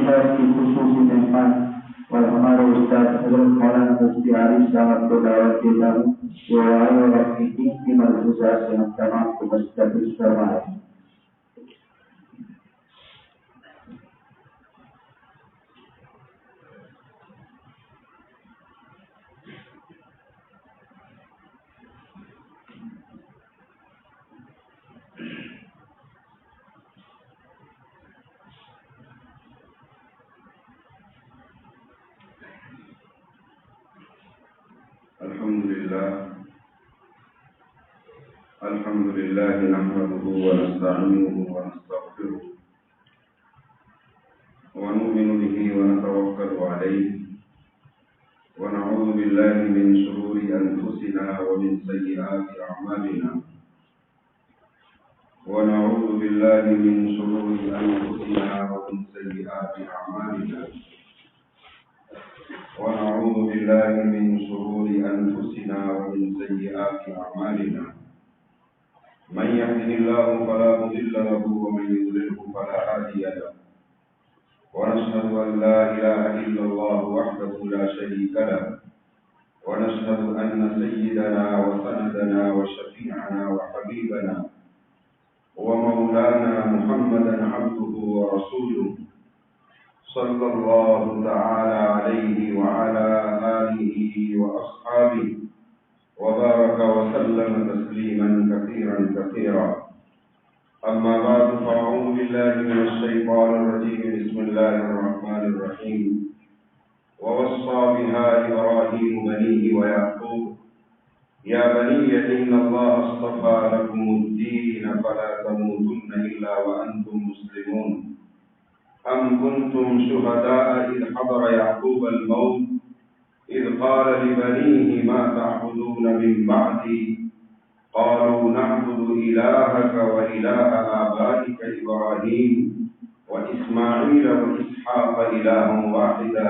شہر کی خصوصی مہمان اور ہمارے استاد حضرت مولانا مفتی عارف صاحب کو دعوت دیتا ہوں کہ وہ آئے اور اپنی دین کی ملحوظات سے ہم تمام کو مستفید فرمائے۔ الحمد لله نحمده ونستعينه ونستغفره ونؤمن به ونتوكل عليه ونعوذ بالله من شرور أنفسنا ومن سيئات أعمالنا ونعوذ بالله من شرور أنفسنا ومن سيئات أعمالنا ونعوذ بالله من شرور أنفسنا ومن سيئات أعمالنا من يهده الله فلا مضل له ومن يضلله فلا هادي له ونشهد أن لا إله إلا الله وحده لا شريك له ونشهد أن سيدنا وسندنا وشفيعنا وحبيبنا ومولانا محمدا عبده ورسوله صلى الله تعالى عليه وعلى آله وأصحابه وبارك وسلم تسليما كثيرا كثيرا أما بعد فأعوذ بالله من الشيطان الرجيم بسم الله الرحمن الرحيم ووصى بها إبراهيم بنيه ويعقوب يا بني إن الله اصطفى لكم الدين فلا تموتن إلا وأنتم مسلمون أم كنتم شهداء إذ حضر يعقوب الموت إذ قال لبنيه ما تعبدون من بعدي قالوا نعبد إلهك وإله آبائك إبراهيم وإسماعيل وإسحاق إلها واحدا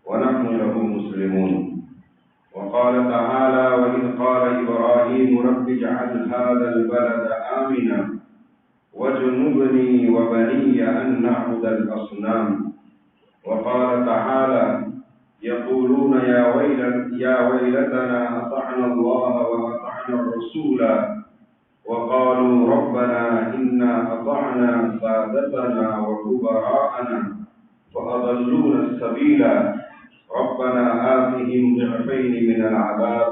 ونحن له مسلمون وقال تعالى وإذ قال إبراهيم رب اجعل هذا البلد آمنا واجنبني وبني أن نعبد الأصنام وقال تعالى يقولون يا ويلتنا أطعنا الله وأطعنا الرسول وقالوا ربنا إنا أطعنا سادتنا وكبراءنا فأضلونا السبيل ربنا آتهم ضعفين من العذاب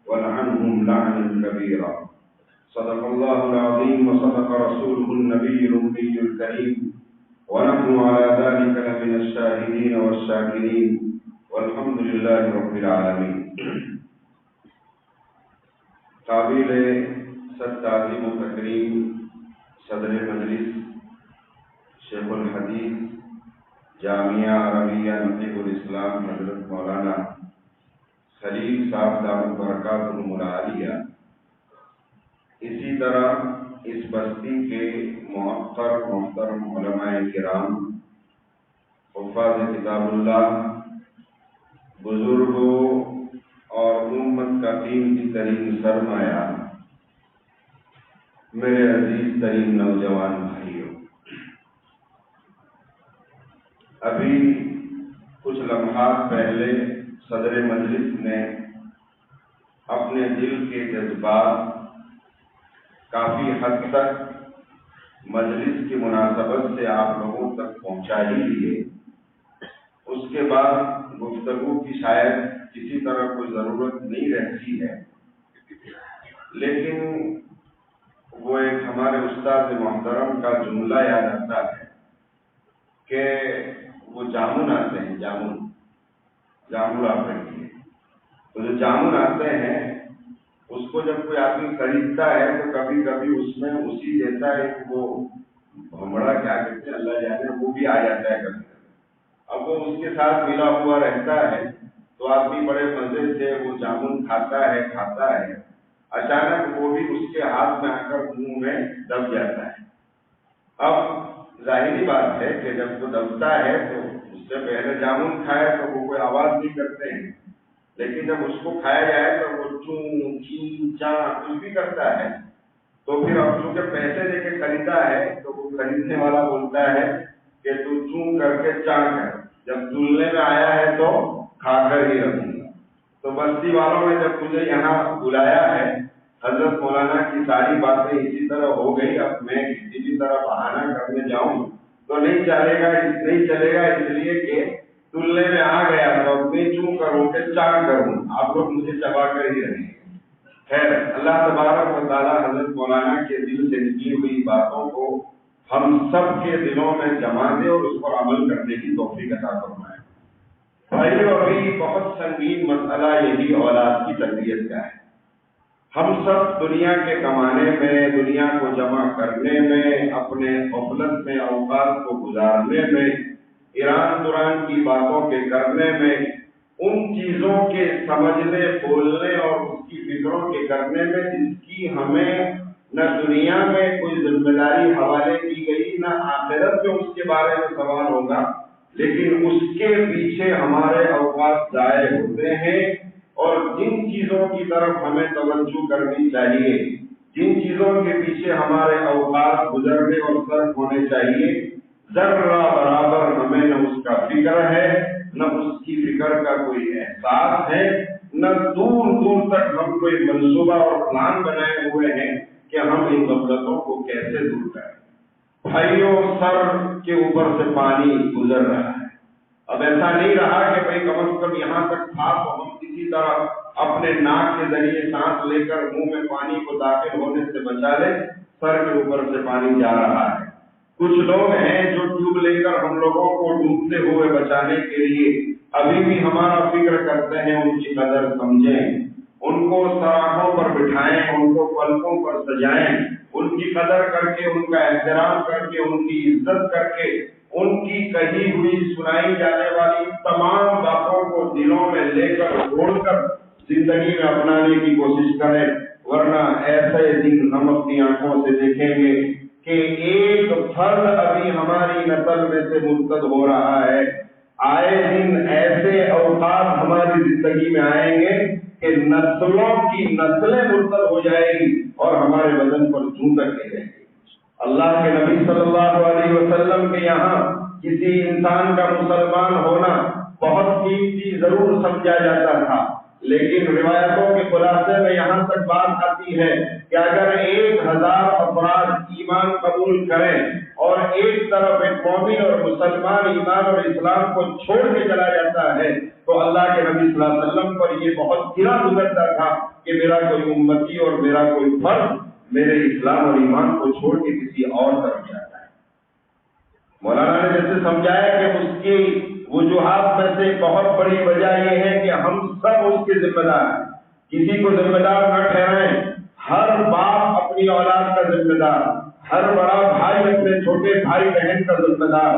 والعنهم لعنا كبيرا صدق الله العظيم وصدق رسوله النبي الأمي الكريم ونحن على ذلك لمن الشاهدين والشاكرين والحمد لله رب العالمين۔ قابل صد تعظیم و تکریم صدر مجلس شیخ الحدیث جامعہ عربیہ نقیب الاسلام حضرت مولانا خلیل صاحب دامت برکاتہ العالیہ، اسی طرح اس بستی کے معطر محترم علماء کرام، حفاظ کتاب اللہ، بزرگوں اور امت کا قیمتی ترین سرمایہ، میرے عزیز ترین نوجوان بھائیوں، ابھی کچھ لمحات پہلے صدر مجلس نے اپنے دل کے جذبات کافی حد تک مجلس کی مناسبت سے آپ لوگوں تک پہنچا ہی لیے۔ اس کے بعد گفتگو کی شاید کسی طرح کوئی ضرورت نہیں رہتی ہے، لیکن وہ ایک ہمارے استاد محترم کا جملہ یاد آتا ہے کہ وہ جامن آتے ہیں، جامن آپ رکھیے، تو جو جامن آتے ہیں اس کو جب کوئی آدمی خریدتا ہے تو کبھی کبھی اس میں اسی جیسا ایک وہ بھمڑا کیا کہتے ہیں اللہ جانے وہ بھی آ جاتا ہے کبھی۔ اب وہ اس کے ساتھ ملا ہوا رہتا ہے تو آدمی بڑے مزے سے وہ جامن کھاتا ہے، اچانک وہ بھی اس کے ہاتھ میں آ کر منہ میں دب جاتا ہے۔ اب ظاہری بات ہے کہ جب وہ دبتا ہے تو اس سے پہلے جامن کھائے تو وہ کوئی آواز نہیں کرتے ہیں، لیکن جب اس کو کھایا جائے تو وہ چون چین چاں کچھ بھی کرتا ہے۔ تو پھر اب چونکہ پیسے دے کے خریدا ہے تو وہ خریدنے والا بولتا ہے کہ تو چون کر کے چاٹ کر، جب تلنے میں آیا ہے تو کھا کر ہی رکھوں گا۔ تو بستی والوں نے جب تجھے یہاں بلایا ہے، حضرت مولانا کی ساری باتیں اسی طرح ہو گئی، اب میں کسی بھی طرح بہانہ کرنے جاؤں تو نہیں چلے گا، اس لیے کہ تلنے میں آ گیا تو میں چون کروں کہ چاٹ کروں، آپ لوگ مجھے چبا کر ہی رہیں گے۔ خیر، اللہ تبارک و تعالیٰ حضرت مولانا کے دل سے نکلی ہوئی باتوں کو ہم سب کے دلوں میں جما دے اور اس پر عمل کرنے کی توفیق عطا فرمائے۔ بھائیو، ابھی بہت سنگین مسئلہ یہی اولاد کی تربیت کا ہے۔ ہم سب دنیا کے کمانے میں، دنیا کو جمع کرنے میں، اپنے غفلت میں اوقات کو گزارنے میں، ایران دوران کی باتوں کے کرنے میں، ان چیزوں کے سمجھنے، بولنے اور اس کی فکروں کے کرنے میں جس کی ہمیں نہ دنیا میں کوئی ذمہ داری حوالے کی گئی، نہ آخرت میں اس کے بارے میں سوال ہوگا، لیکن اس کے پیچھے ہمارے اوقات ضائع ہوتے ہیں۔ اور جن چیزوں کی طرف ہمیں توجہ کرنی چاہیے، جن چیزوں کے پیچھے ہمارے اوقات گزرنے اور صرف ہونے چاہیے، ذرہ برابر ہمیں نہ اس کا فکر ہے، نہ اس کی فکر کا کوئی احساس ہے، نہ دور دور تک ہم کوئی منصوبہ اور پلان بنائے ہوئے ہیں کہ ہم ان غفلتوں کو کیسے دور کریں۔ بھائیوں، سر کے اوپر سے پانی گزر رہا ہے۔ اب ایسا نہیں رہا کہ بھائی کم از کم یہاں تک تھا تو ہم کسی طرح اپنے ناک کے ذریعے سانس لے کر منہ میں پانی کو داخل ہونے سے بچا لے، سر کے اوپر سے پانی جا رہا ہے۔ کچھ لوگ ہیں جو ٹیوب لے کر ہم لوگوں کو ڈوبتے ہوئے بچانے کے لیے ابھی بھی ہمارا فکر کرتے ہیں، ان کی قدر سمجھیں، ان کو سراہوں پر بٹھائیں، ان کو پلکوں پر سجائیں، ان کی قدر کر کے، ان کا احترام کر کے، ان کی عزت کر کے، ان کی کہی ہوئی سنائی جانے والی تمام باتوں کو دلوں میں لے کر جوڑ کر زندگی میں اپنانے کی کوشش کریں، ورنہ ایسے دن ہم اپنی آنکھوں سے دیکھیں گے کہ ایک فرد ابھی ہماری نسل میں سے مرتد ہو رہا ہے۔ آئے دن ایسے اوقات ہماری زندگی میں آئیں گے کہ نسلوں کی نسلیں مرتد ہو جائے گی اور ہمارے بدن پر چون رکھے گئے گی۔ اللہ کے نبی صلی اللہ علیہ وسلم کے یہاں کسی انسان کا مسلمان ہونا بہت قیمتی ضرور سمجھا جاتا تھا، لیکن روایتوں کے خلاصے میں یہاں تک بات آتی ہے کہ اگر 1000 افراد ایمان قبول کریں اور ایک طرف ایک مومن اور مسلمان ایمان اور اسلام کو چھوڑ کے چلا جاتا ہے تو اللہ کے نبی صلی اللہ علیہ وسلم پر یہ بہت گرا گزرتا تھا کہ میرا کوئی امتی اور میرا کوئی فرد میرے اسلام اور ایمان کو چھوڑ کے کسی اور طرف جاتا ہے۔ مولانا نے جیسے سمجھایا کہ اس کی وجوہات میں سے بہت بڑی وجہ یہ ہے کہ ہم سب اس کے ذمہ دار ہیں، کسی کو ذمہ دار نہ ٹھہرائیں۔ ہر باپ اپنی اولاد کا ذمہ دار، ہر بڑا بھائی اپنے چھوٹے بھائی بہن کا ذمہ دار،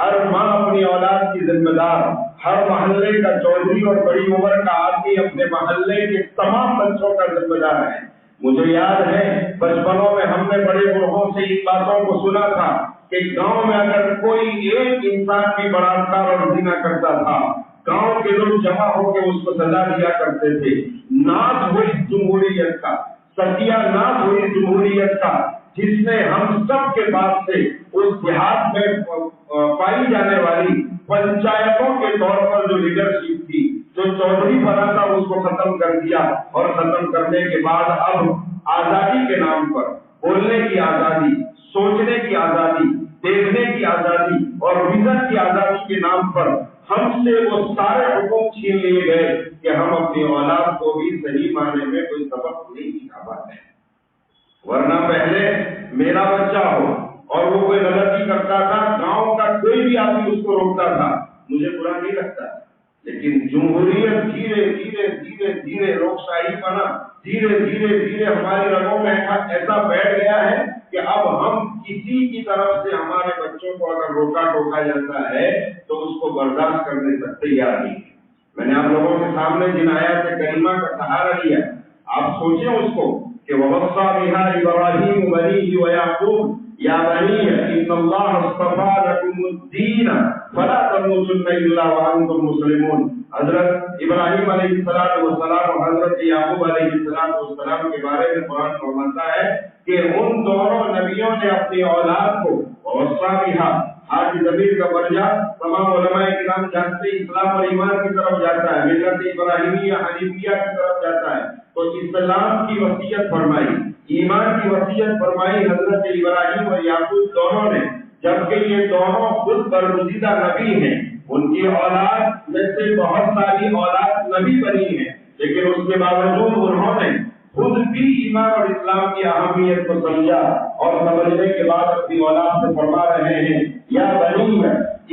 ہر ماں اپنی اولاد کی ذمہ دار، ہر محلے کا چودھری اور بڑی عمر کا آدمی اپنے محلے کے تمام بچوں کا ذمہ دار ہے۔ مجھے یاد ہے بچپنوں میں ہم نے بڑے بوڑھوں سے ان باتوں کو سنا تھا کہ گاؤں میں اگر کوئی ایک انسان بھی بلاکار اور زنا کرتا تھا، گاؤں کے لوگ جمع ہو کے اس کو سزا دیا کرتے تھے۔ ناز ہوئی جمہوریت کا، ستیہ ناز ہوئی جمہوریت کا، جس میں ہم سب کے بعد سے اس دیہات میں پائی جانے والی پنچایتوں کے طور پر جو لیڈرشپ تھی، جو چودھری بنا تھا، اس کو ختم کر دیا، اور ختم کرنے کے بعد اب آزادی کے نام پر، بولنے کی آزادی، سوچنے کی آزادی، دیکھنے کی آزادی اور ویژن کی آزادی کے نام پر ہم سے وہ سارے حقوق چھین لیے گئے کہ ہم اپنی اولاد کو بھی صحیح معنی میں کوئی سبق نہیں سکھا پاتے ہیں۔ ورنہ پہلے میرا بچہ ہو اور وہ کوئی غلطی کرتا تھا، گاؤں کا کوئی بھی آدمی اس کو روکتا تھا، مجھے برا نہیں لگتا، لیکن جمہوریت دھیرے دھیرے دھیرے دھیرے لوکشاہی بنا، دھیرے دھیرے دھیرے ہماری رگوں میں ایسا بیٹھ گیا ہے کہ اب ہم کسی کی طرف سے ہمارے بچوں کو اگر روکا ٹوکا جاتا ہے تو اس کو برداشت کرنے تک تیار نہیں۔ میں نے آپ لوگوں کے سامنے جن آیات کریمہ کا سہارا لیا، آپ سوچیں اس کو کہ وَوَصَّى بِهَا إِبْرَاهِيمُ بَنِيهِ وَيَعْقُوبُ يَا بَنِيَّ إِنَّ اللَّهَ اصْطَفَىٰ لَكُمُ الدِّينَ فَلَا تَمُوتُنَّ إِلَّا وَأَنتُم مُّسْلِمُونَ۔ حضرت ابراہیم علیہ السلام اور حضرت یعقوب علیہ السلام کے بارے میں قرآن فرماتا ہے کہ ان دونوں نبیوں نے اپنی اولاد کو وَوَصَّىٰ بِهَا، آج ضمیر کا درجہ تمام علماء کرام جانتے اسلام اور ایمان کی طرف جاتا ہے، ملت ابراہیمیہ حنیفیہ کی طرف جاتا ہے۔ تو اسلام کی وصیت فرمائی، ایمان کی وصیت فرمائی حضرت ابراہیم اور یعقوب دونوں نے، جبکہ یہ دونوں خود برگزیدہ نبی ہیں، ان کی اولاد میں سے بہت ساری اولاد نبی بنی ہے، لیکن اس کے باوجود انہوں نے خود بھی ایمان اور اسلام کی اہمیت کو سمجھا اور سمجھنے کے بعد اپنی اولاد سے فرما رہے ہیں یا بنی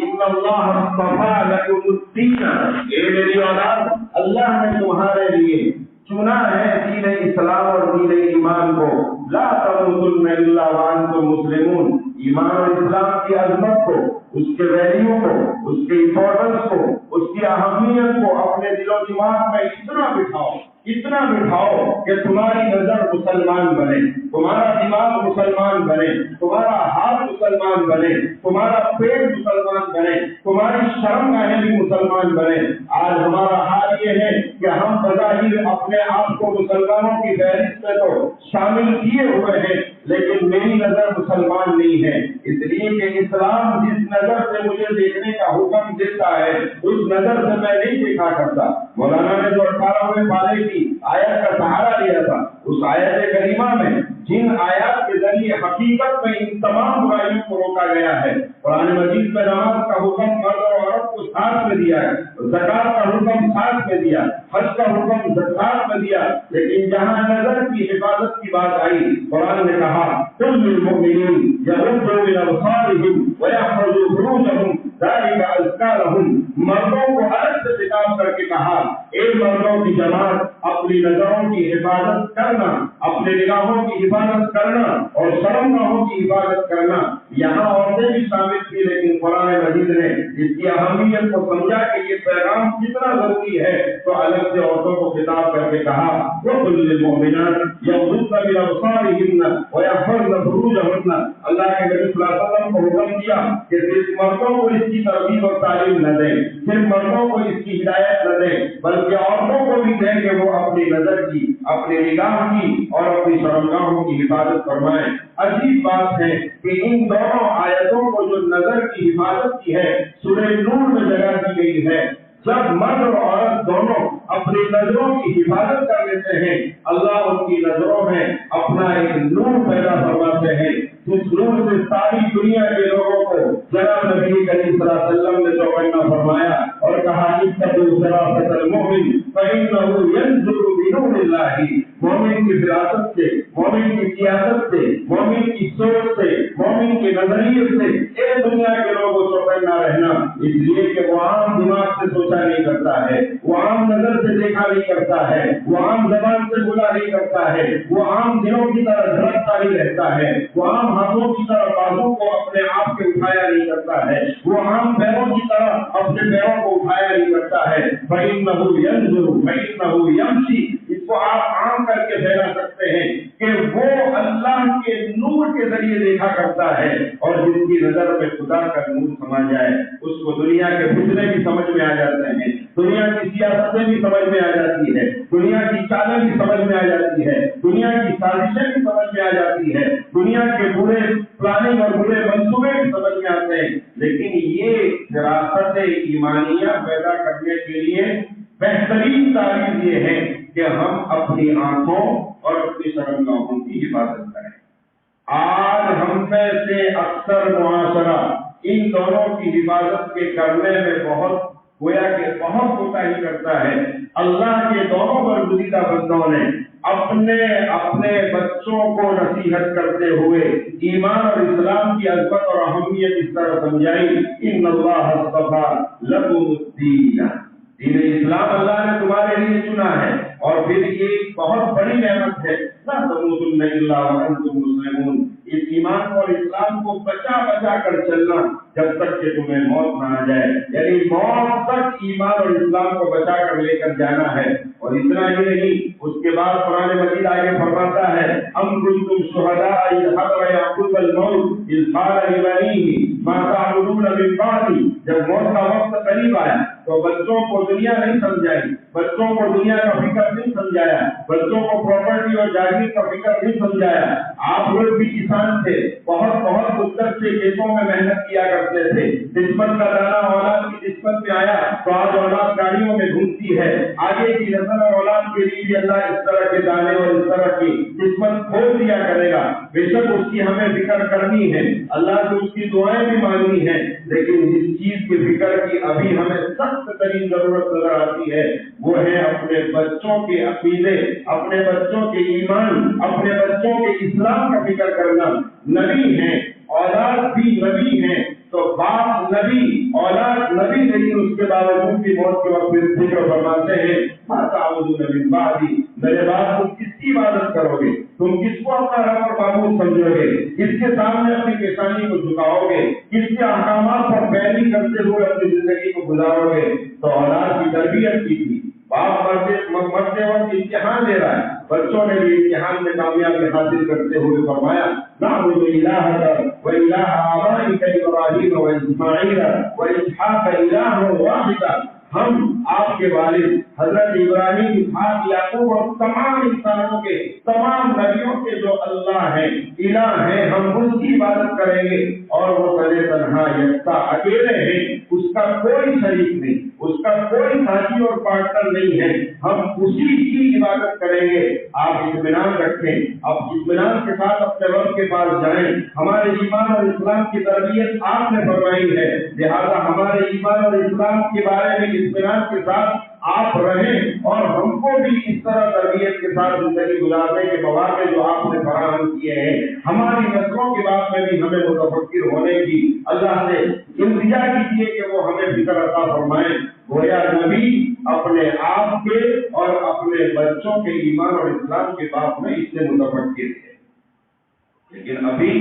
ان اللہ اصطفیٰ لکم الدین، اے میری اولاد اللہ نے تمہارے لیے چنا ہے دین اسلام اور دین ایمان کو، لا تموتن الا وانتم مسلمون، ایمان اور اسلام کی عظمت کو، اس کے ویلیو کو، اس کے امپورٹنس کو، اس کی اہمیت کو اپنے دل و دماغ میں اتنا بٹھاؤ کہ تمہاری نظر مسلمان بنے، تمہارا دماغ مسلمان بنے، تمہارا ہاتھ مسلمان بنے، تمہارا پیٹ مسلمان بنے، تمہاری شرم گاہیں بھی مسلمان بنے۔ آج ہمارا حال یہ ہے کہ ہم بظاہر اپنے آپ کو مسلمانوں کی فہرست میں تو شامل کیے ہوئے ہیں، لیکن میری نظر مسلمان نہیں ہے، اس لیے کہ اسلام جس نظر سے مجھے دیکھنے کا حکم دیتا ہے اس نظر سے میں نہیں دیکھا کرتا۔ مولانا نے جو 18ویں پارے کی آیت کا سہارا لیا تھا، اس آیت کریمہ میں جن آیات کے ذریعے حقیقت میں ان تمام برائیوں کو روکا گیا ہے، قرآن مجید میں نماز کا حکم مرد اور عورت کو ساتھ میں دیا ہے، زکات کا حکم ساتھ میں دیا، حج کا حکم زکات میں دیا، لیکن جہاں نظر کی حفاظت کی بات آئی قرآن نے کہا قل للمؤمنین یغضوا من ابصارہم ویحفظوا فروجہم ذلک ازکی لہم، مردوں کو الگ سے خطاب کر کے کہا اے مردوں کی جماعت اپنی نظروں کی حفاظت کرنا، اپنے نگاہوں کی حفاظت کرنا اور شرمگاہوں کی حفاظت کرنا۔ یہاں عورتیں بھی شامل تھی، لیکن قرآن مجید نے اس کی اہمیت کو سمجھا کہ یہ پیغام کتنا ضروری ہے تو الگ سے عورتوں کو خطاب کر کے کہا وَقُلْ لِلْمُؤْمِنَاتِ یغضضن من ابصارہن ویحفظن فروجہن۔ اللہ کے نبی صلی اللہ علیہ وسلم کو حکم دیا کہ صرف مردوں کو اس کی ترغیب اور تعلیم نہ دیں، صرف مردوں کو اس کی ہدایت نہ دیں، بلکہ عورتوں کو بھی دیں کہ وہ اپنی نظر کی، اپنی نگاہ کی اور اپنی شرمگاہوں کی حفاظت فرمائیں۔ عجیب بات ہے کہ ان دونوں آیتوں کو جو نظر کی حفاظت کی ہے سورہ نور میں جگہ دی گئی ہے۔ جب مرد اور عورت دونوں اپنی نظروں کی حفاظت کر لیتے ہیں، اللہ ان کی نظروں میں اپنا ایک نور پیدا فرماتے ہیں، جس نور سے ساری دنیا کے لوگوں کو جناب نبی کریم صلی اللہ علیہ وسلم نے چوکنا فرمایا اور کہا اتقوا فراست المؤمن فإنه ينظر بنور اللہ۔ مومن کی فراست سے، مومن کی سیاست سے، مومن کی سوچ سے، مومن کے نظریے سے ایک دنیا کے لوگوں کو چوکنا رہنا، اس لیے کہ وہ عام دماغ سے سوچا نہیں کرتا ہے، وہ عام نظر سے دیکھا نہیں کرتا ہے، وہ عام زبان سے بولا نہیں کرتا ہے، وہ عام دلوں کی طرح دھڑکتا نہیں رہتا ہے، وہ عام ہاتھوں کی طرح بازو کو اپنے آپ کے اٹھایا نہیں کرتا ہے، وہ عام پیروں کی طرح اپنے پیروں کو اٹھایا نہیں کرتا ہے۔ فَإِنَّهُ يَنظُرُ فَإِنَّهُ يَمْشِي، اس کو آپ عام کر کے پھیلا سکتے ہیں کہ وہ اللہ کے نور کے ذریعے دیکھا کرتا ہے، اور جس کی نظر میں خدا کا نور سما جائے اس کو دنیا کے فتنے بھی سمجھ میں آ جاتے ہیں، دنیا کی سیاستیں بھی سمجھ میں آ جاتی ہے، دنیا کی چالیں بھی سمجھ میں آ جاتی ہے، دنیا کی سازشیں بھی سمجھ میں آ جاتی ہے، دنیا کے برے پلاننگ اور برے منصوبے بھی سمجھ میں آتے ہیں، لیکن یہ فراست ایمانیہ پیدا کرنے کے لیے بہترین تعلیم یہ ہے کہ ہم اپنی آنکھوں اور اپنی شرمگاہوں کی حفاظت کریں۔ آج ہم میں سے اکثر معاشرہ ان دونوں کی حفاظت کے کرنے میں بہت گویا کہ بہت کوتاہی کرتا ہے۔ اللہ کے دونوں برگزیدہ بندوں نے اپنے بچوں کو نصیحت کرتے ہوئے ایمان اور اسلام کی عظمت اور اہمیت اس طرح سمجھائی ان اللہ اصطفیٰ لکم الدین، دین اسلام اللہ نے تمہارے لیے چنا ہے، اور پھر یہ بہت بڑی نعمت ہے لا تموتن الا وانتم مسلمون، اس ایمان اور اسلام کو بچا کر چلنا جب تک کہ تمہیں موت نہ آ جائے، یعنی موت تک ایمان اور اسلام کو بچا کر لے کر جانا ہے۔ اور اتنا ہی نہیں، اس کے بعد قرآن مجید آگے فرماتا ہے ام کنتم شہداء اذ حضر یعقوب الموت اذ قال لبنیہ ما تعبدون من بعدی، جب موت کا وقت قریب آیا تو بچوں کو دنیا نہیں سمجھائی، بچوں کو دنیا کا فکر نہیں سمجھایا، بچوں کو پراپرٹی اور جاگیر کا فکر نہیں سمجھایا۔ آپ لوگ بھی کسان تھے، بہت مدت سے کھیتوں میں محنت کیا کرتے تھے، نسبت کا دانا اولاد کی نسبت میں آیا تو آج اولاد گاڑیوں میں گھومتی ہے۔ آگے کی نسل اور اولاد کے لیے بھی اللہ اس طرح کے دانے اور اس طرح کی نسبت کھول دیا کرے گا۔ بے شک اس کی ہمیں فکر کرنی ہے، اللہ سے اس کی دعائیں بھی مانگنی ہیں، لیکن جس چیز کی فکر کی ابھی ہمیں سخت ترین ضرورت نظر آتی ہے وہ ہے اپنے بچوں کے عقیدے، اپنے بچوں کے ایمان، اپنے بچوں کے اسلام کا فکر کرنا۔ نبی ہیں، اولاد بھی نبی ہیں، تو باپ نبی اولاد نبی لیکن اس کے باوجود بھی موت کے وقت فکر فرماتے ہیں نبی بعدی، میرے بعد تم کس کی عبادت کرو گے، تم کس کو اپنا رب اور معبود سمجھو گے، کس کے سامنے اپنی پیشانی کو جھکاؤ گے، کس کے احکامات پر پیروی کرتے ہوئے اپنی زندگی کو گزارو گے۔ تو اولاد کی تربیت کی تھی، باپ مرتے وقت امتحان دے رہا ہے، بچوں نے بھی امتحان میں کامیابی حاصل کرتے ہوئے فرمایا نعبد الہک و الہ آبائک ابراہیم و اسماعیل و اسحاق الہ واحدا، ہم آپ کے والد حضرت ابراہیم، اسحاق، یعقوب اور تمام انسانوں کے، تمام نبیوں کے جو اللہ ہیں، الہ ہیں، ہم اس کی عبادت کریں گے اور وہ تنہا یکتا اکیلے ہیں، اس کا کوئی شریک نہیں، اس کا کوئی ساتھی اور پارٹنر نہیں ہے، ہم اسی کی عبادت کریں گے۔ آپ اطمینان رکھیں، اب اطمینان کے ساتھ اپنے رب کے پاس جائیں، ہمارے ایمان اور اسلام کی تربیت آپ نے فرمائی ہے، لہذا ہمارے ایمان اور اسلام کے بارے میں اطمینان کے ساتھ آپ رہیں اور ہم کو بھی اس طرح تربیت کے ساتھ زندگی گزارنے کے مواقع جو آپ نے فراہم کیے ہیں، ہماری نسلوں کے بعد میں بھی ہمیں متفکر ہونے کی اللہ سے التجا کیجیے کہ وہ ہمیں فکر عطا فرمائیں۔ گویا نبی اپنے آپ کے اور اپنے بچوں کے ایمان اور اسلام کے باب میں اس سے متفکر تھے، لیکن ابھی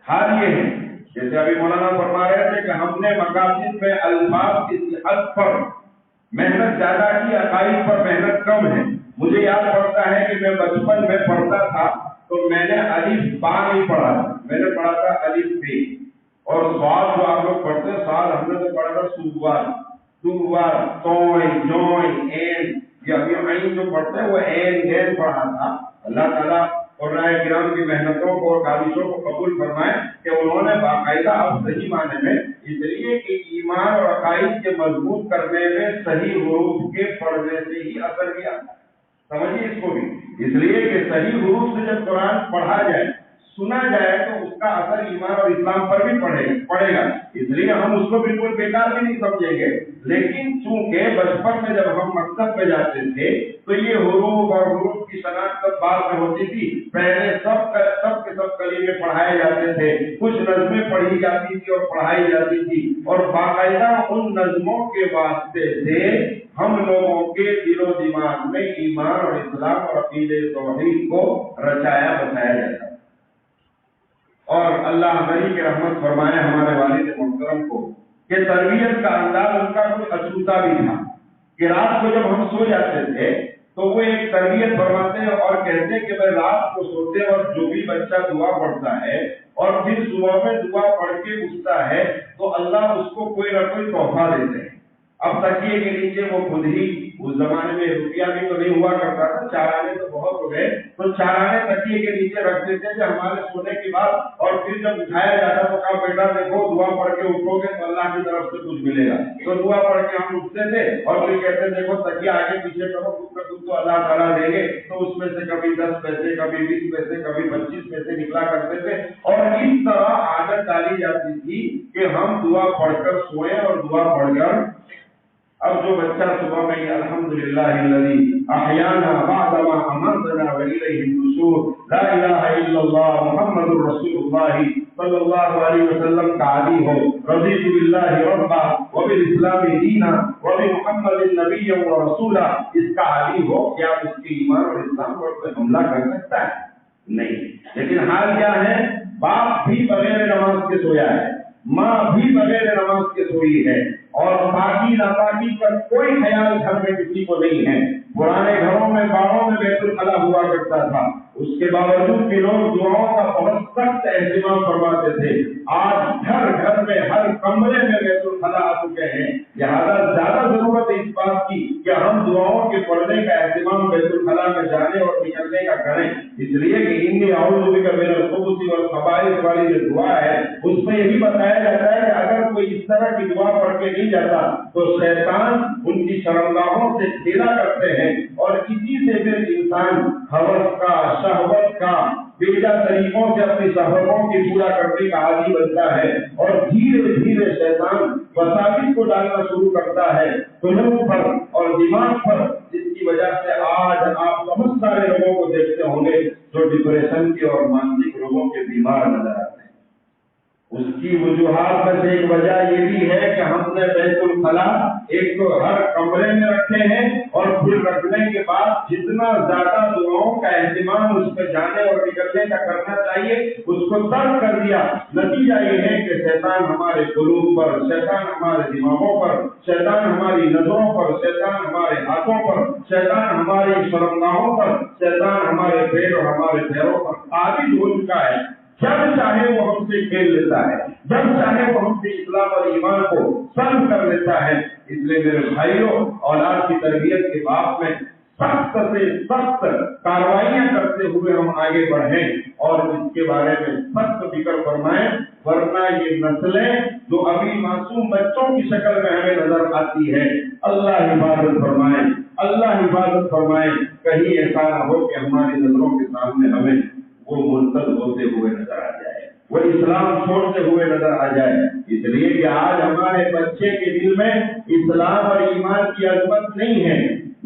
حال یہ ہے جیسے ابھی مولانا فرما رہے تھے کہ ہم نے مقاصد میں الفاظ کی صحت پر محنت زیادہ کی، عقائد پر محنت کم ہے۔ مجھے یاد پڑتا ہے کہ میں بچپن میں پڑھتا تھا تو میں نے الف با نہیں پڑھا تھا، میں نے پڑھا تھا الف بے، اور سواد جو آپ لوگ پڑھتے ہیں سواد ہم نے تو پڑھا تھا سوار توئ جوئ این، یہ ابھی عین جو پڑھتے ہیں وہ این غین پڑھا تھا۔ اللہ تعالیٰ علماء کرام کی محنتوں کو اور کاوشوں کو قبول فرمائے کہ انہوں نے باقاعدہ اب صحیح معنی میں، اس لیے کہ ایمان اور عقائد کے مضبوط کرنے میں صحیح حروف کے پڑھنے سے ہی اثر بھی آتا ہے، سمجھیے اس کو بھی، اس لیے کہ صحیح حروف سے جب قرآن پڑھا جائے، سنا جائے تو اس کا اثر ایمان اور اسلام پر بھی پڑے گا، اس لیے ہم اس کو بالکل بیکار بھی نہیں سمجھیں گے، لیکن چونکہ بچپن میں جب ہم مکتب میں جاتے تھے تو یہ حروف اور حروف کی شناخت سب بعد میں ہوتی تھی، پہلے سب کے سب کلمے پڑھائے جاتے تھے، کچھ نظمیں پڑھی جاتی تھی اور پڑھائی جاتی تھی، اور باقاعدہ ان نظموں کے واسطے سے ہم لوگوں کے دل و دماغ میں ایمان اور اسلام اور عقیدے توحید کو رچایا بسایا جاتا ہے۔ اور اللہ ہماری کی رحمت فرمائے ہمارے والد محترم کو کہ تربیت کا انداز ان کا کچھ اچھوتا بھی تھا کہ رات کو جب ہم سو جاتے تھے تو وہ ایک تربیت فرماتے اور کہتے کہ میں رات کو سوتے وقت جو بھی بچہ دعا پڑھتا ہے اور پھر صبح میں دعا پڑھ کے اٹھتا ہے تو اللہ اس کو کوئی نہ کوئی تحفہ دیتے ہیں۔ اب تکیے کے نیچے وہ خود ہی، اس زمانے میں روپیہ بھی تو نہیں ہوا کرتا تھا، 4 آنے تو بہت ہو گئے، تو 4 آنے تکیے کے نیچے رکھ دیتے تھے ہمارے سونے کے بعد، اور پھر جب اٹھایا جاتا تو کہا بیٹا دیکھو دعا پڑھ کے اٹھو گے تو اللہ کی طرف سے کچھ ملے گا، تو دعا پڑھ کے ہم اٹھتے تھے اور پھر کہتے دیکھو تکیہ آگے پیچھے کرو، کچھ کا کچھ تو اللہ تعالیٰ دیں گے، تو اس میں سے کبھی 10 پیسے، کبھی 20 پیسے، کبھی 25 پیسے نکلا کرتے تھے، اور اس طرح عادت ڈالی جاتی تھی کہ ہم دعا پڑھ کر سوئیں اور دعا پڑھ کر۔ اب جو بچہ صبح میں الحمدللہ الذی احیانا بعد ما اماتنا والیہ النشور، لا الہ الا اللہ محمد رسول اللہ صلی اللہ علیہ وسلم کا عادی ہو، رضیت باللہ ربا وبالاسلام دینا وبمحمد نبی و رسولا، اس کا عادی ہو، کیا اس کے ایمان اور اسلام پر کوئی حملہ کر سکتا ہے؟ نہیں۔ لیکن حال کیا ہے، باپ بھی بغیر نماز کے سویا ہے، ماں بھی بغیر نماز کے سوئی ہے، اور پاکی ناپاکی کا کوئی خیال گھر میں کسی کو نہیں ہے۔ پرانے گھروں میں باغوں میں بیت الخلا ہوا کرتا تھا، اس کے باوجود بھی لوگ دعاؤں کا بہت سخت اہتمام فرماتے تھے۔ آج گھر گھر میں ہر کمرے میں بیت الخلا آ چکے ہیں، لہٰذا زیادہ ضرورت ہے اس بات کی کہ ہم دعاؤں کے پڑھنے کا اہتمام بیت الخلاء میں جانے اور نکلنے کا کریں، اس لیے کہ انی اعوذ بک من الخبث والخبائث والی جو دعا ہے اس میں یہ بھی بتایا جاتا ہے کہ اگر کوئی اس طرح کی دعا پڑھ کے نہیں جاتا تو شیطان ان کی شرمگاہوں سے کھیلا کرتے ہیں اور اسی سے پھر انسان ہوس کا، شہوت کا، بےجا طریقوں سے اپنی شہوتوں کی پورا کرنے کا عادی بنتا ہے اور دھیرے دھیرے شیطان وساوس کو ڈالنا شروع کرتا ہے قلوب پر اور دماغ پر، جس کی وجہ سے آج آپ بہت سارے لوگوں کو دیکھتے ہوں گے جو ڈپریشن کے اور مانسک روگوں کے بیمار نظر آتے ہیں۔ اس کی وجوہات میں سے ایک وجہ یہ بھی ہے کہ ہم نے بیت الخلاء ایک تو ہر کمرے میں رکھے ہیں اور پھر رکھنے کے بعد جتنا زیادہ دعاؤں کا اہتمام اس میں جانے اور نکلنے کا کرنا چاہیے اس کو ترک کر دیا۔ نتیجہ یہ ہے کہ شیطان ہمارے قلوب پر، شیطان ہمارے دماغوں پر، شیطان ہماری نظروں پر، شیطان ہمارے ہاتھوں پر، شیطان ہماری شرمگاہوں پر، شیطان ہمارے پیٹ اور ہمارے پیروں پر عابد ہو چکا ہے۔ جب چاہے وہ ہم سے کھیل لیتا ہے، جب چاہے وہ ہم سے اسلام اور ایمان کو سلب کر لیتا ہے۔ اس لیے میرے بھائیوں، اولاد کی تربیت کے باب میں سخت سے سخت کارروائیاں کرتے ہوئے ہم آگے بڑھیں اور اس کے بارے میں سخت فکر فرمائیں، ورنہ یہ نسلیں جو ابھی معصوم بچوں کی شکل میں ہمیں نظر آتی ہے، اللہ حفاظت فرمائے، اللہ حفاظت فرمائے، کہیں ایسا نہ ہو کہ ہماری نظروں کے سامنے ہمیں وہ مرتد ہوتے ہوئے نظر آ جائے، وہ اسلام چھوڑتے ہوئے نظر آ جائے۔ اس لیے کہ آج ہمارے بچے کے دل میں اسلام اور ایمان کی عظمت نہیں ہے۔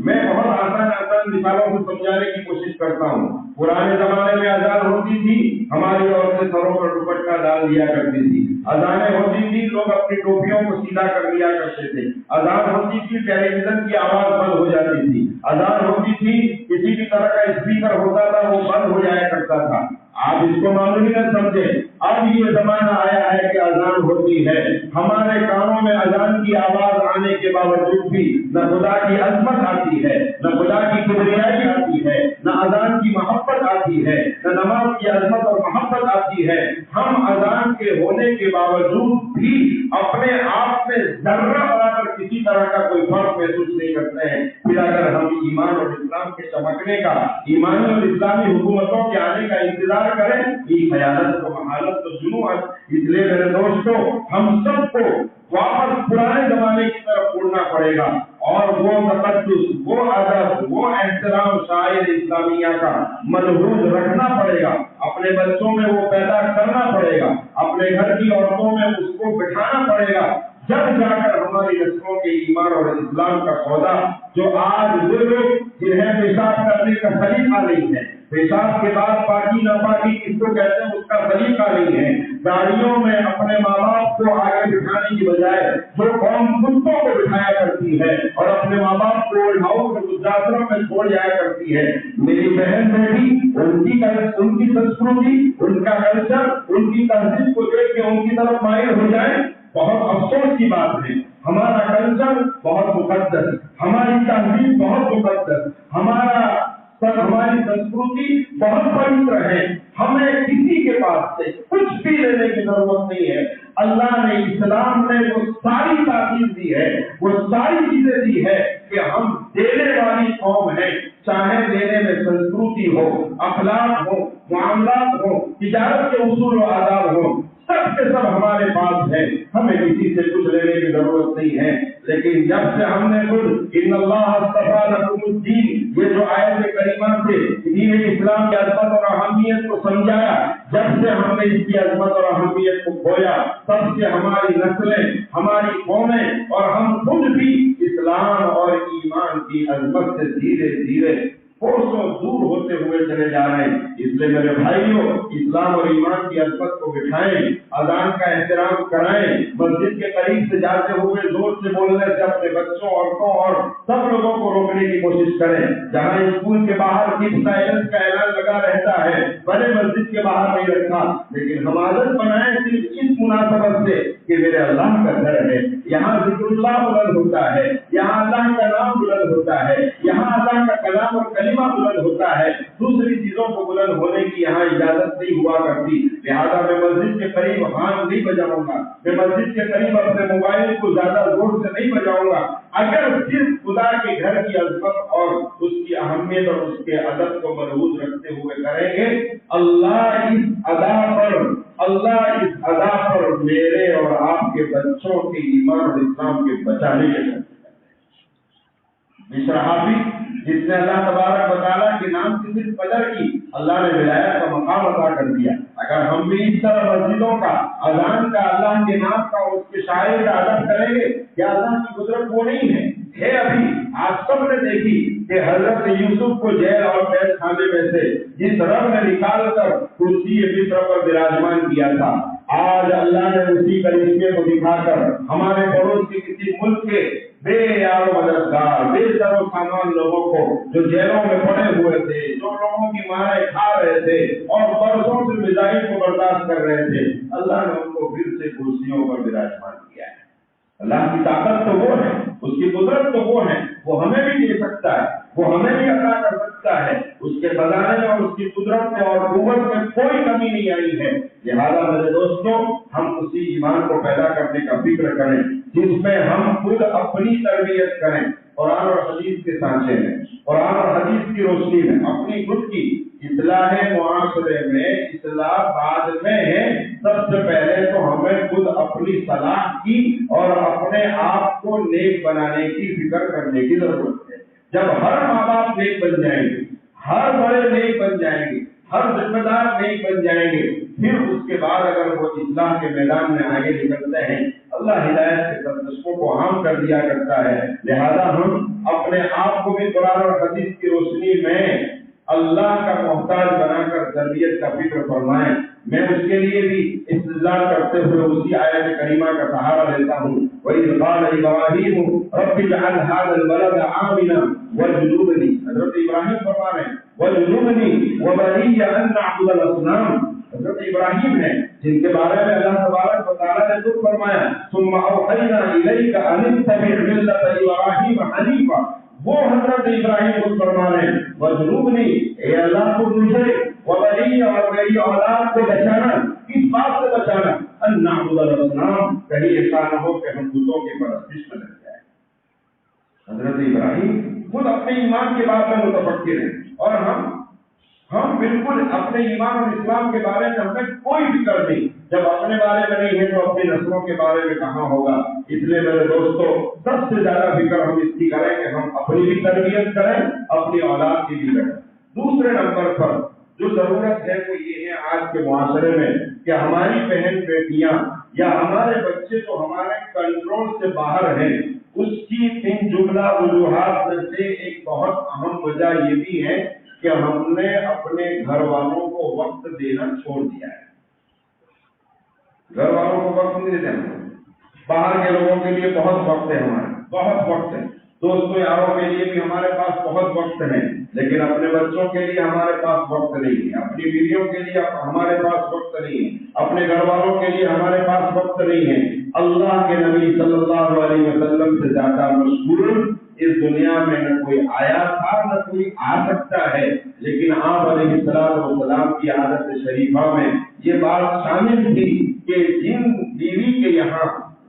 میں بہت آسان مثالوں سے سمجھانے کی کوشش کرتا ہوں۔ پرانے زمانے میں اذان ہوتی تھی، ہماری عورتیں سروں پر دوپٹہ ڈال دیا کرتی تھی، اذانیں ہوتی تھی، لوگ اپنی ٹوپیوں کو سیدھا کر لیا کرتے تھے، اذان ہوتی تھی، ٹیلی ویژن کی آواز بند ہو جاتی تھی، اذان ہوتی تھی، کسی بھی طرح کا اسپیکر ہوتا تھا وہ بند ہو جایا کرتا تھا۔ آپ اس کو معلوم ہی نہ سمجھے، اب یہ زمانہ آیا ہے کہ اذان ہوتی ہے، ہمارے کانوں میں اذان کی آواز آنے کے باوجود بھی نہ خدا کی عظمت آتی ہے، نہ خدا کی کبریائی آتی ہے، نہ اذان کی محبت آتی ہے، نہ نماز کی عظمت اور محبت آتی ہے۔ ہم اذان کے ہونے کے باوجود بھی اپنے آپ میں ذرہ برابر کسی طرح کا کوئی فرق محسوس نہیں کرتے ہیں۔ پھر اگر ہم ایمان اور اسلام کے چمکنے کا، ایمانی اور اسلامی حکومتوں کے آنے کا انتظار کریں، یہ خیالت کو محالت تو جنوت۔ اس لیے میرے دوستوں، ہم سب کو واپس پرانے زمانے کی طرف مڑنا پڑے گا اور وہ تقدس، وہ ادب، وہ احترام شاعر اسلامیہ کا ملحوظ رکھنا پڑے گا، اپنے بچوں میں وہ پیدا کرنا پڑے گا، اپنے گھر کی عورتوں میں اس کو بٹھانا پڑے گا، جب جا کر ہماری نسلوں کے ایمان اور اسلام کا سودا، جو آج وہ لوگ جنہیں پیشاب کرنے کا سلیقہ نہیں ہے، پیشاب کے بعد پاکی ناپاکی کس کو کہتے ہیں اس کا سلیقہ نہیں ہے، گاڑیوں میں اپنے ماں باپ کو آگے بٹھانے کی بجائے جو قوم کتوں کو بٹھایا کرتی ہے اور اپنے ماں باپ کو اولڈ ہاؤس اور گجراتوں میں چھوڑ جایا کرتی ہے، میری بہن میں بھی ان کی سنسکرتی، ان کا کلچر، ان کی تہذیب کو دیکھ کے ان کی طرف مائل ہو جائیں، بہت افسوس کی بات ہے۔ ہمارا کلچر بہت مقدس، ہماری تہذیب بہت مقدس، ہماری سنسکرتی بہت پوتر ہے، ہمیں کسی کے پاس سے کچھ بھی لینے کی ضرورت نہیں ہے۔ اللہ نے، اسلام نے وہ ساری تاکید دی ہے، وہ ساری چیزیں دی ہے کہ ہم دینے والی قوم ہیں، چاہے دینے میں سنسکرتی ہو، اخلاق ہو، معاملات ہو، تجارت کے اصول و آداب ہو، سب کے سب ہمارے پاس ہے، ہمیں کسی سے کچھ لینے کی ضرورت نہیں ہے۔ لیکن جب سے ہم نے خود ان اللہ اصطفیٰ لکم الدین، یہ جو آیت کریمہ سے دین اسلام کی عظمت اور اہمیت کو سمجھایا، جب سے ہم نے اس کی عظمت اور اہمیت کو کھویا، تب سے ہماری نسلیں، ہماری قومیں اور ہم خود بھی اسلام اور ایمان کی عظمت سے دھیرے دھیرے کوسوں دور ہوتے ہوئے چلے جا رہے ہیں۔ اس لیے میرے بھائیوں، اسلام اور ایمان کی عظمت کو بٹھائیں، اذان کا احترام کرائیں، مسجد کے قریب سے جاتے ہوئے زور سے بولنے سے اپنے بچوں، عورتوں اور سب لوگوں کو روکنے کی کوشش کریں۔ جہاں اسکول کے باہر کس سائلنس کا اعلان لگا رہتا ہے، بڑے مسجد کے باہر نہیں رکھا، لیکن ہم عادت بنائیں صرف اس مناسبت سے کہ میرے اللہ کا گھر ہے، یہاں ذکر اللہ بلند ہوتا ہے، یہاں اللہ کا نام بلند ہوتا ہے، یہاں اللہ کا کلام اور کلمہ کلمہ بلند ہوتا ہے، دوسری چیزوں کو بلند ہونے کی یہاں اجازت نہیں ہوا کرتی، لہٰذا میں مسجد کے قریب ہارن نہیں بجاؤں گا، میں مسجد کے قریب اپنے موبائل کو زیادہ زور سے نہیں بجاؤں گا۔ اگر صرف خدا کے گھر کی عظمت اور اس کی اہمیت اور اس کے ادب کو ملحوظ رکھتے ہوئے کریں گے، اللہ اس ادا پر میرے اور آپ کے بچوں کے ایمان اور اسلام کے بچانے کے لیے بشرحافی جس نے اللہ تبارک و تعالیٰ کے نام کی صرف قدر کی، اللہ نے ولایت کا مقام عطا کر دیا۔ اگر ہم بھی اس طرح مسجدوں کا، اذان کا، اللہ کے نام کا اور اس کے شاعر کا ادب کریں گے، کیا اللہ کی قدرت وہ نہیں ہے؟ ابھی آپ سب نے دیکھی کہ حضرت یوسف کو جیل اور قید خانے میں سے جس رب نے نکال کر کرسی مصر پر براجمان کیا تھا، آج اللہ نے اسی کرشمے کو دکھا کر ہمارے پڑوس کے کسی ملک کے بے یار و مددگار، بے سر و سامان لوگوں کو جو جیلوں میں پڑے ہوئے تھے، جو لوگوں کی مارے کھا رہے تھے اور برسوں سے میزائل کو برداشت کر رہے تھے، اللہ نے ان کو پھر سے کرسیوں پر براجمان کیا ہے۔ اللہ کی طاقت تو وہ ہے، اس کی قدرت تو وہ ہے، وہ ہمیں بھی دے سکتا ہے، وہ ہمیں بھی عطا کر سکتا ہے، اس کے خزانے میں اور اس کی قدرت میں اور قوت میں کوئی کمی نہیں آئی ہے۔ لہٰذا میرے دوستوں، ہم اسی ایمان کو پیدا کرنے کا فکر کریں جس میں ہم خود اپنی تربیت کریں، قرآن اور حدیث کے سانچے میں، قرآن اور حدیث کی روشنی میں اپنی خود کی اصلاح معاشرے میں اصلاح بعد میں ہے۔ سب سے پہلے تو ہمیں خود اپنی صلاح کی اور اپنے آپ کو نیک بنانے کی فکر کرنے کی ضرورت ہے۔ جب ہر ماں باپ نیک بن جائیں گے، ہر بڑے نیک بن جائیں گے، ہر ذمہ دار نیک بن جائیں گے، پھر اس کے بعد اگر وہ اصلاح کے میدان میں آگے نکلتے ہیں، اللہ ہدایت کے سرچشموں کو عام کر دیا کرتا ہے۔ لہذا ہم اپنے آپ کو بھی قرآن اور حدیث کی روشنی میں اللہ کا محتاج بنا کر تربیت کا فکر فرمائیں۔ میں اس کے لیے بھی استدلال کرتے ہوئے اسی آیت کریمہ کا سہارا لیتا ہوں، وَإِذْ قَالَ إِبْرَاهِيمُ رَبِّ اجْعَلْ هَٰذَا الْبَلَدَ آمِنًا وَاجْنُبْنِي، حضرت ابراہیم فرما رہے ہیں وَاجْنُبْنِي وَبَنِيَّ أَن نَّعْبُدَ الْأَصْنَامَ، حضرت ابراہیم ہیں جن کے بارے میں اللہ تبارک و تعالیٰ نے خود فرمایا ثُمَّ أَوْحَيْنَا إِلَيْكَ أَنِ اتَّبِعْ مِلَّةَ إِبْرَاهِيمَ حَنِيفًا، وہ حضرت ابراہیم خود فرما رہے ہیں وَاجْنُبْنِی، اے اللہ کو مجھے وَبَنِیَّ اور میری اولاد کو بچانا، کس بات سے بچانا؟ أَن نَّعْبُدَ الْأَصْنَامَ، کہیں ایسا نہ ہو کہ ہم بتوں کی پرستش میں لگ جائیں۔ حضرت ابراہیم خود اپنے ایمان کے بارے میں متفکر ہیں، اور ہم بالکل اپنے ایمان اور اسلام کے بارے میں ہمیں کوئی فکر نہیں۔ جب اپنے بارے میں نہیں ہے تو اپنی نسلوں کے بارے میں کہاں ہوگا؟ اس لیے میرے دوستوں، سب سے زیادہ فکر ہم اس کی کریں کہ ہم اپنی بھی تربیت کریں، اپنی اولاد کی بھی کریں۔ دوسرے نمبر پر جو ضرورت ہے وہ یہ ہے آج کے معاشرے میں کہ ہماری بہن بیٹیاں یا ہمارے بچے تو ہمارے کنٹرول سے باہر ہیں، اس کی ان جملہ وجوہات میں سے ایک بہت اہم وجہ یہ بھی ہے کہ ہم نے اپنے گھر والوں کو وقت دینا چھوڑ دیا ہے۔ گھر والوں کو وقت نہیں دیتے ہیں، باہر کے لوگوں کے لیے بہت وقت ہے، ہمارے بہت وقت ہے، دوستوں یاروں کے لیے بھی ہمارے پاس بہت وقت ہے، لیکن اپنے بچوں کے لیے ہمارے پاس وقت نہیں ہے، اپنی بیویوں کے لیے ہمارے پاس وقت نہیں ہے، اپنے گھر والوں کے لیے ہمارے پاس وقت نہیں ہے۔ اللہ کے نبی صلی اللہ علیہ وسلم سے زیادہ مشغول اس دنیا میں نہ کوئی آیا تھا نہ کوئی آ سکتا ہے، لیکن آپ علیہ السلام کی عادت شریفہ میں یہ بات شامل تھی کہ جن بیوی کے یہاں،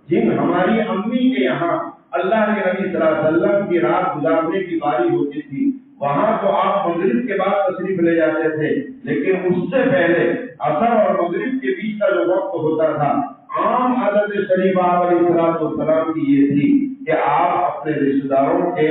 جن ہماری امی کے یہاں اللہ کے نبی صلی اللہ علیہ وسلم کی رات گزارنے کی باری ہوتی تھی، وہاں تو آپ مغرب کے بعد تشریف لے جاتے تھے، لیکن اس سے پہلے عصر اور مغرب کے بیچ کا جو وقت ہوتا تھا، عام عادت شریفہ علیہ السلام کی یہ تھی کہ آپ اپنے رشتہ داروں کے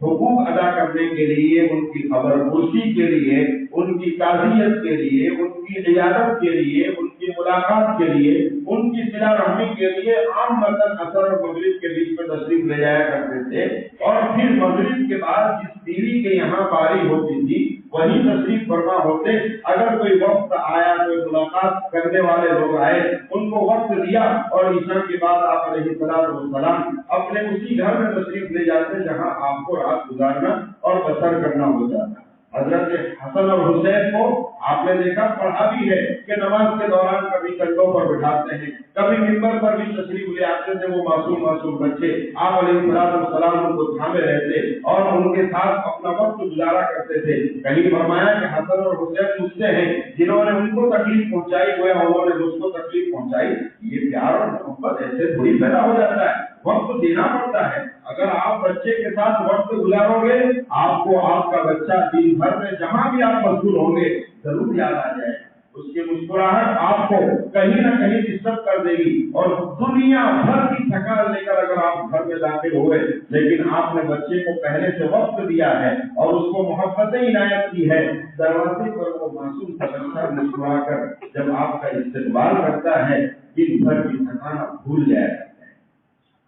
حقوق ادا کرنے کے لیے، ان کی خبر پرسی کے لیے، ان کی تعزیت کے لیے، ان کی عیادت کے لیے، ان کی ملاقات کے لیے، ان کی صلہ رحمی کے لیے عام مطلب عصر اور مغرب کے بیچ میں تشریف لے جایا کرتے تھے، اور پھر مغرب کے بعد جس بیوی کے یہاں باری ہوتی تھی وہی تشریف فرما ہوتے۔ اگر کوئی وقت آیا، کوئی ملاقات کرنے والے لوگ آئے، ان کو وقت دیا اور عشاء کے بعد آپ علیہ السلام اپنے اسی گھر میں تشریف لے جاتے جہاں آپ کو رات گزارنا اور بسر کرنا ہوتا تھا۔ حضرت حسن اور حسین کو آپ نے دیکھا پڑھا بھی ہے کہ نماز کے دوران کبھی کندھوں پر بٹھاتے ہیں، کبھی ممبر پر بھی تشریف لے آتے تھے وہ معصوم بچے، آپ علیہ السلام ان کو تھامے رہتے اور ان کے ساتھ اپنا وقت گزارا کرتے تھے۔ کہیں فرمایا کہ حسن اور حسین مجھ سے ہیں جنہوں نے ان کو تکلیف پہنچائی ہوئے انہوں نے مجھ کو تکلیف پہنچائی۔ یہ پیار اور محبت ایسے تھوڑی پیدا ہو جاتا ہے، وقت دینا پڑتا ہے۔ اگر آپ بچے کے ساتھ وقت گزارو گے آپ کو آپ کا بچہ دن بھر میں جہاں بھی آپ مشغول ہوں گے ضرور یاد آ جائے، اس کی مسکراہٹ آپ کو کہیں نہ کہیں ڈسٹرب کر دے گی اور دنیا بھر کی تھکان لے کر اگر آپ گھر میں داخل ہوئے لیکن آپ نے بچے کو پہلے سے وقت دیا ہے اور اس کو محبتیں عنایت کی ہے، دروازے پر وہ معصوم سا بچہ مسکرا کر جب آپ کا استقبال کرتا ہے دن بھر کی تھکان آپ بھول جائے۔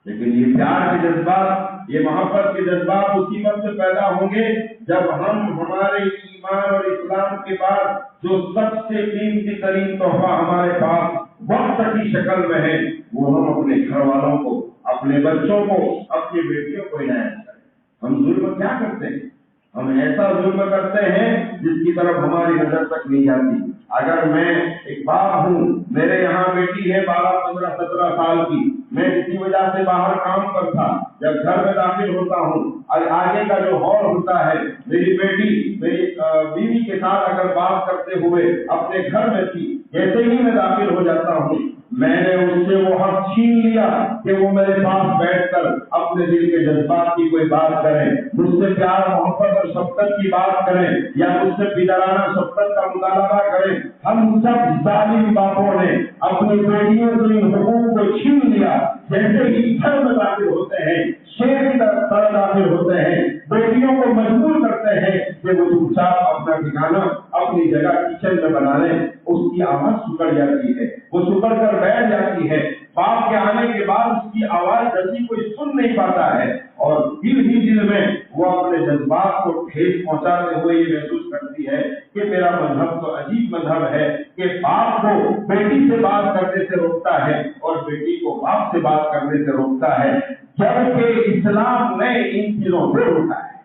لیکن یہ پیار کے جذبات، یہ محبت کے جذبات اسی وقت پیدا ہوں گے جب ہم ہمارے ایمان اور اسلام کے بعد جو سب سے قیمتی ترین تحفہ ہمارے پاس وقت کی شکل میں ہے وہ ہم اپنے گھر والوں کو، اپنے بچوں کو، اپنی بیٹیوں کو عنایت کریں۔ ہم ظلم کیا کرتے ہیں؟ ہم ایسا ظلم کرتے ہیں جس کی طرف ہماری نظر تک نہیں جاتی۔ اگر میں ایک باپ ہوں، میرے یہاں بیٹی ہے 12 15 17 سال کی، میں کسی وجہ سے باہر کام پر تھا، جب گھر میں داخل ہوتا ہوں آگے کا جو ہال ہوتا ہے میری بیٹی میری بیوی کے ساتھ اگر بات کرتے ہوئے اپنے گھر میں تھی، جیسے ہی میں داخل ہو جاتا ہوں میں نے اس سے وہ حق چھین لیا کہ وہ میرے پاس بیٹھ کر اپنے دل کے جذبات کی کوئی بات کریں، مجھ سے پیار محبت اور شفقت کی بات کریں یا مجھ سے بڑارانہ شفقت کا مطالبہ کریں۔ ہم سب ظالم باپوں نے اپنی بیٹیوں سے ان حقوق کو چھین لیا۔ جیسے ہی گھر میں داخل ہوتے ہیں شیر کی طرح داخل ہوتے ہیں، بیٹیوں کو مجبور کرتے ہیں کہ وہ چپ چاپ اپنا ٹھکانا اپنی جگہ کچن میں بنا لیں۔ اس کی آواز سکڑ جاتی ہے، وہ سکڑ کر بیٹھ جاتی ہے، باپ کے آنے کے بعد اس کی آواز جلدی کوئی سن نہیں پاتا ہے اور دل ہی دل میں وہ اپنے جذبات کو ٹھیس پہنچاتے ہوئے یہ محسوس کرتی ہے کہ میرا مذہب تو عجیب مذہب ہے کہ باپ کو بیٹی سے بات کرنے سے روکتا ہے اور بیٹی کو باپ سے بات کرنے سے روکتا ہے، جبکہ اسلام نے ان چیزوں کو روکا ہے۔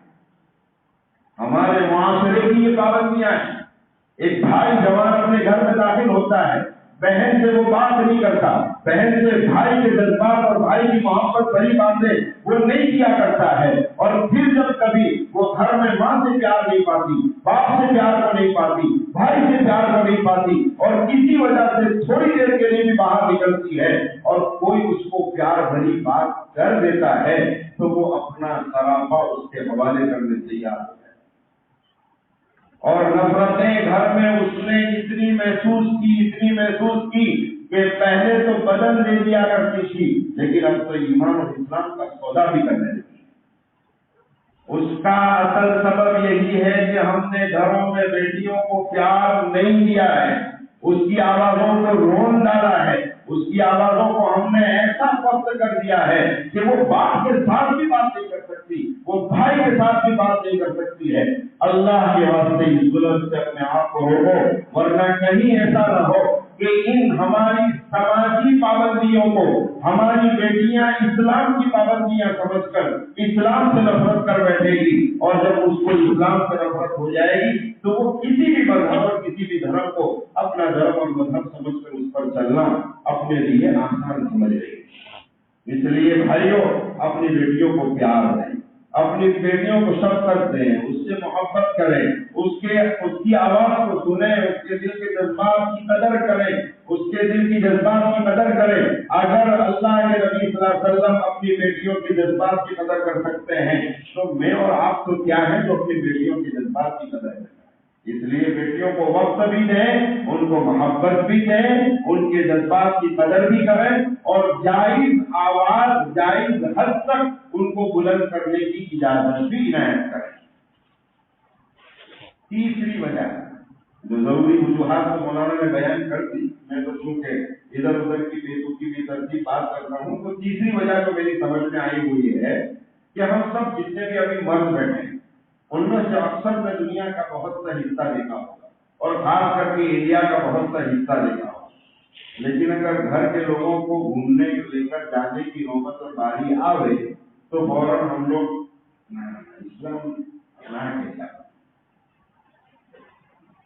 ہمارے معاشرے کی یہ پابندیاں ہیں۔ ایک بھائی جوان اپنے گھر میں داخل ہوتا ہے، بہن سے وہ بات نہیں کرتا، بہن سے بھائی کے جذبات اور بھائی کی محبت بڑی باتیں وہ نہیں کیا کرتا ہے، اور پھر جب کبھی وہ گھر میں ماں سے پیار نہیں پاتی، باپ سے پیار کو نہیں پاتی، بھائی سے پیار کو نہیں پاتی اور کسی وجہ سے تھوڑی دیر کے لیے بھی باہر نکلتی ہے اور کوئی اس کو پیار بھری بات کر دیتا ہے تو وہ اپنا سراپا اس کے حوالے کرنے تیار ہے۔ اور نفرتیں گھر میں اس نے اتنی محسوس کی کہ پہلے تو بدن دے دیا کرتی تھی لیکن اب تو ایمان اور اسلام کا سودا بھی کرنے لگی۔ اس کا اصل سبب یہی ہے کہ ہم نے گھروں میں بیٹیوں کو پیار نہیں دیا ہے، اس کی آوازوں کو رون ڈالا ہے، اس کی آوازوں کو ہم نے ایسا پست کر دیا ہے کہ وہ باپ کے ساتھ بھی بات نہیں کر سکتی، وہ بھائی کے ساتھ بھی بات نہیں کر سکتی ہے۔ اللہ کے واسطے اس ظلم سے اپنے آپ کو روکو، ورنہ کہیں ایسا نہ ہو کہ ان ہماری سماجی پابندیوں کو ہماری بیٹیاں اسلام کی پابندیاں سمجھ کر اسلام سے نفرت کر بیٹھے گی، اور جب اس کو اسلام سے نفرت ہو جائے گی تو وہ کسی بھی مذہب اور کسی بھی دھرم کو اپنا دھرم اور مذہب سمجھ کر اس پر چلنا اپنے لیے آسان سمجھ رہی ہے۔ اس لیے بھائیوں اپنی بیٹیوں کو پیار دیں، اپنی بیٹیوں کو شفقت دیں، اس سے محبت کریں، اس کی آواز کو سنیں، اس کے دل کے جذبات کی قدر کریں، اس کے دل کی جذبات کی قدر کریں۔ اگر اللہ کے نبی صلی اللہ علیہ وسلم اپنی بیٹیوں کے جذبات کی قدر کر سکتے ہیں تو میں اور آپ تو کیا ہیں جو اپنی بیٹیوں کے جذبات کی قدر کریں۔ اس لیے بیٹیوں کو وقت بھی دیں، ان کو محبت بھی دیں، ان کے جذبات کی قدر بھی کریں اور جائز آواز جائز حد تک ان کو بلند کرنے کی اجازت بھی عنایت کریں۔ تیسری وجہ جو ضروری وجوہات کو مولانا نے بیان کر دی، میں تو چونکہ ادھر ادھر کی بے کی ترتیب بات کرتا ہوں تو تیسری وجہ جو میری سمجھ میں آئی ہوئی ہے کہ ہم سب جتنے بھی ابھی مرد بیٹھے ہیں ان میں سے اکثر میں دنیا کا بہت سا حصہ دیکھا ہوگا اور خاص کر کے انڈیا کا بہت سا حصہ دیکھا ہوگا، لیکن اگر گھر کے لوگوں کو گھومنے لے کر جانے کی نوبت اور باری آوے تو فوراً ہم لوگ اسلام